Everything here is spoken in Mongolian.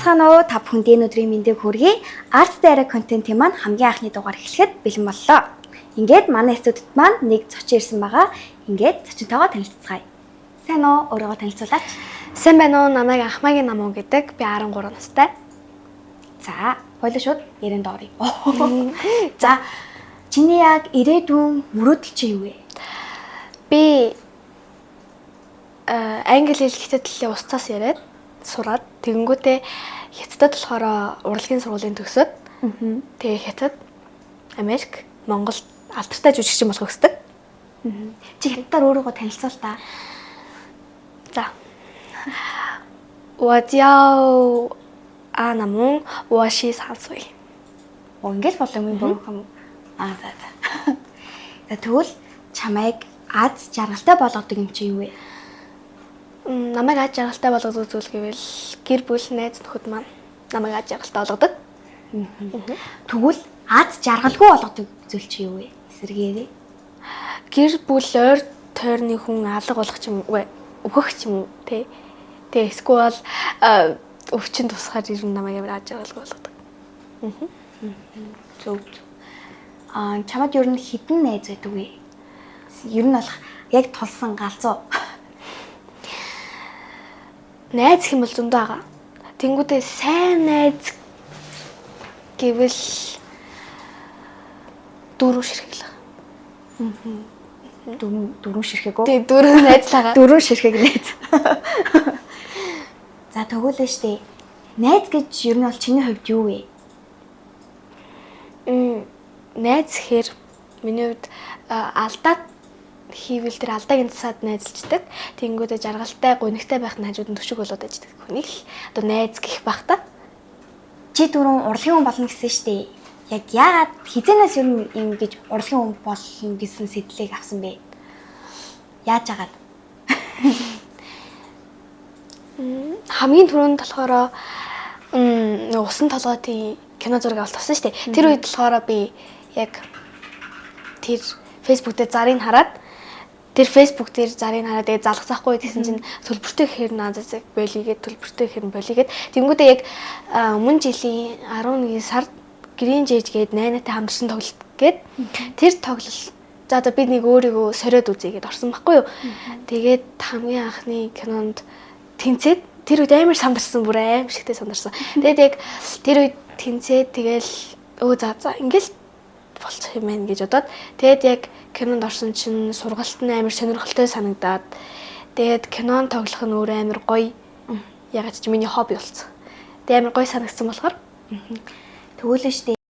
Байцгаана уу, та бүхэнд энэ өдрийн мэндийг хүргэе. Арт Дайра контентын маань хамгийн анхны дугаар эхлэхэд бэлэн боллоо. Ингээд манай студид маань нэг зочин ирсэн байгаа. Ингээд зочинтойгоо танилццгаая. Сайн уу? Өөрийгөө танилцуулаач. Сайн байна уу? Намайг Ахмагийн Намуу гэдэг. Би 13 настай. За, хоёул шууд ярианд оръё. За, чиний яг ирээдүйн мөрөөдөл чи юу вэ? Би англи хэл хятадлын устцаас яриад сураад тэгэнгүүтээ хятадд болохоор урлагийн сургуулийн төгсөөд тэгээ хятад, Америк, Монгол алдартай жүжигчин болох хүсдэг. Чи хятадаар өөрийгөө танилцуул та. За. 我叫阿南蒙，我13岁。 Ингээд болов юм богино. За. За тэгвэл чамайг аз жаргалтай болгодог юм чи юу вэ? Намайг аз жаргалтай болгодог зүйл гэвэл гэр бүл, найз нөхөд маань намайг аз жаргалтай болгодог. Тэгвэл аз жаргалгүй болгодог зүйл чи юу вэ? Эсэргээрээ. Гэр бүл ойр тойрны хүн алга болох ч юм уу, өгөх ч юм уу, тий. Тэгээ эсвэл өвчин тусахаар ер нь намайг амар аз жаргалгүй болгодог. Зөв. Чамд ер нь хэдэн найз байдаг вэ? Ер нь болох яг тулсан галзуу. Найз хэм бол зөндөө байгаа. Тэнгүүдээ сайн найз гэвэл 4 ширхэг л. Дөрөв ширхэг үү? Тий, 4 найз л байгаа. 4 ширхэг найз. За тэгвэл штэ. Найз гэж ер нь бол чиний хувьд юу вэ? Найз хэр миний хувьд алдаад хийвэл тэр алдаагийн засаад найзалждаг. Тэнгүүдээ жаргалтай, гонигтай байх нь хажууд нь төшөг болоод аждаг. Хүнийг л одоо найз гэх бах та. Чи түрүүн урлагийн хүн болно гэсэн штэ. Яг яагаад хизэнээс ер нь юм гэж урлагийн хүн болно гэсэн сэтлийг авсан бэ? Яаж агаад? Хамгийн түрүүнд болохоор усан толгойн кино зураг авалт авсан шүү дээ. Тэр үед болохоор би яг тэр Facebook дээр зарыг хараад тэгээд залгасахгүй гэсэн чинь төлбөртэй гэхээр наазаас болигээд төлбөртэй гэхээр болигээд тэнгүүдээ яг өмнө жилийн 11 сард Green Jage гээд найнаатай хамтарсан тоглолт гээд тэр тоглолт за би нэг өөрийгөө сориод үзье гээд орсон байхгүй юу. Тэгээд хамгийн анхны кинонд тэнцээд тэр үед амар сандарсан, бүр аим шигтэй сандарсан. Тэгээд яг тэр үед тэнцээд тэгэл за ингээл болчих юм байна гэж бодоод тэгээд яг кинонд орсон чинь сургалт нь амар сонирхолтой санагдаад тэгээд кинон тоглох нь өөр амар гоё. Ягаад ч миний хобби болсон. Тэгээд амар гоё санагдсан болохоор Тэгвэл штэ